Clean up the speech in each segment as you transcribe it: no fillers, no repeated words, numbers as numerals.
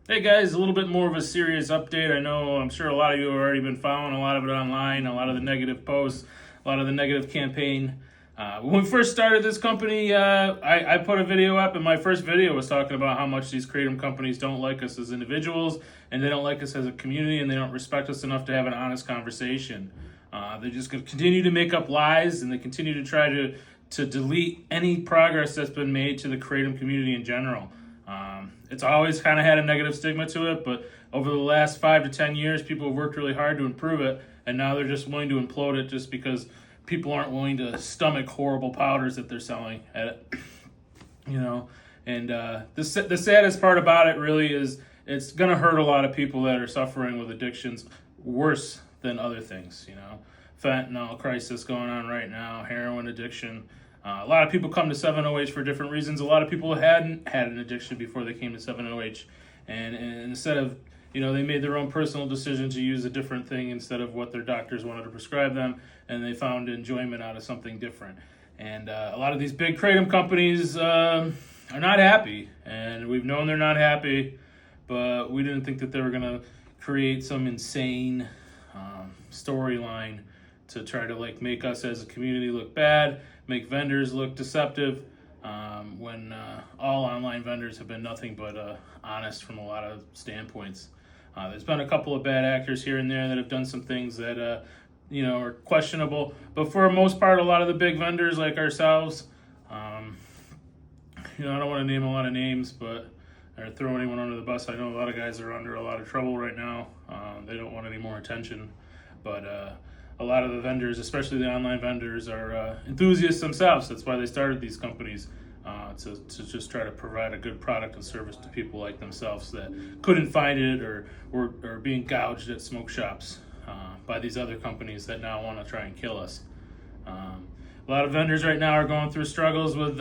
Hey guys, a little bit more of a serious update. I'm sure a lot of you have already been following a lot of it online, a lot of the negative posts, a lot of the negative campaign. When we first started this company, I put a video up, and my first video was talking about how much these Kratom companies don't like us as individuals, and they don't like us as a community, and they don't respect us enough to have an honest conversation. They're just going to continue to make up lies, and they continue to try to delete any progress that's been made to the Kratom community in general. It's always kind of had a negative stigma to it, but over the last 5 to 10 years, people have worked really hard to improve it, and now they're just willing to implode it just because people aren't willing to stomach horrible powders that they're selling at it. And the saddest part about it really is it's going to hurt a lot of people that are suffering with addictions worse than other things. Fentanyl crisis going on right now, heroin addiction. A lot of people come to 7-OH for different reasons. A lot of people hadn't had an addiction before they came to 7-OH. And instead of, they made their own personal decision to use a different thing instead of what their doctors wanted to prescribe them, and they found enjoyment out of something different. And a lot of these big Kratom companies are not happy, and we've known they're not happy, but we didn't think that they were going to create some insane storyline to try to make us as a community look bad, make vendors look deceptive, when all online vendors have been nothing but honest from a lot of standpoints. There's been a couple of bad actors here and there that have done some things that are questionable, but for the most part, a lot of the big vendors like ourselves, I don't want to name a lot of names, but or throw anyone under the bus. I know a lot of guys are under a lot of trouble right now. They don't want any more attention, but a lot of the vendors, especially the online vendors, are enthusiasts themselves. That's why they started these companies, to just try to provide a good product and service to people like themselves that couldn't find it or were being gouged at smoke shops by these other companies that now want to try and kill us. A lot of vendors right now are going through struggles with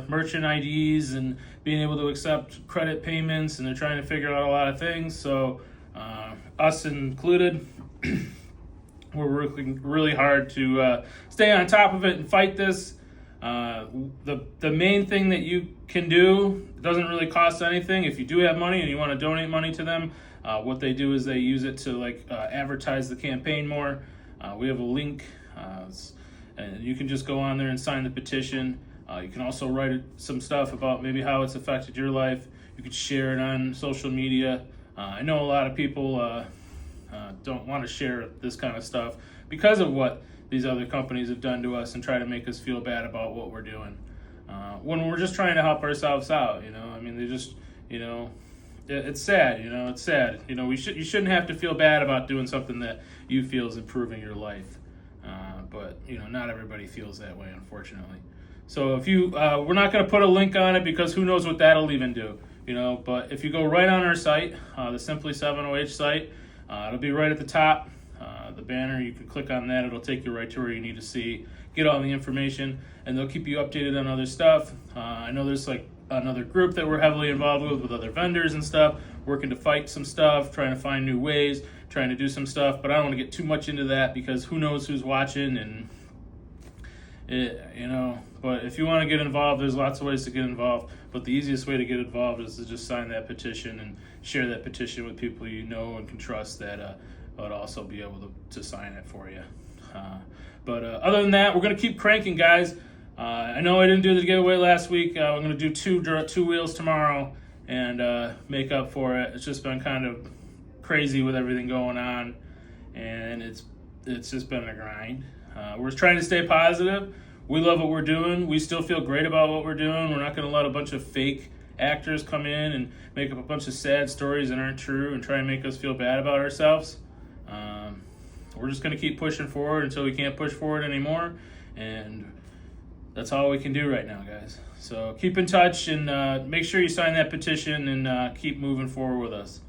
merchant IDs and being able to accept credit payments, and they're trying to figure out a lot of things. So us included, we're working really hard to stay on top of it and fight this. The main thing that you can do, it doesn't really cost anything. If you do have money and you want to donate money to them, what they do is they use it to advertise the campaign more. We have a link, and you can just go on there and sign the petition. You can also write some stuff about maybe how it's affected your life. You could share it on social media. I know a lot of people don't want to share this kind of stuff because of what these other companies have done to us and try to make us feel bad about what we're doing. When we're just trying to help ourselves out, they just, it's sad, it's sad. You shouldn't have to feel bad about doing something that you feel is improving your life. But not everybody feels that way, unfortunately. So if you, we're not going to put a link on it because who knows what that'll even do, but if you go right on our site, the Simply 7-OH site, it'll be right at the top. The banner, you can click on that. It'll take you right to where you need to see, get all the information, and they'll keep you updated on other stuff. I know there's another group that we're heavily involved with other vendors and stuff, working to fight some stuff, trying to find new ways, trying to do some stuff, but I don't want to get too much into that because who knows who's watching, and but if you want to get involved, there's lots of ways to get involved, but the easiest way to get involved is to just sign that petition and share that petition with people you know and can trust that would also be able to sign it for you. But other than that, we're going to keep cranking, guys. I know I didn't do the giveaway last week. I'm going to do two wheels tomorrow and make up for it. It's just been kind of crazy with everything going on, and it's just been a grind. We're trying to stay positive. We love what we're doing. We still feel great about what we're doing. We're not going to let a bunch of fake actors come in and make up a bunch of sad stories that aren't true and try and make us feel bad about ourselves. We're just going to keep pushing forward until we can't push forward anymore, and that's all we can do right now, guys. So keep in touch and make sure you sign that petition and keep moving forward with us.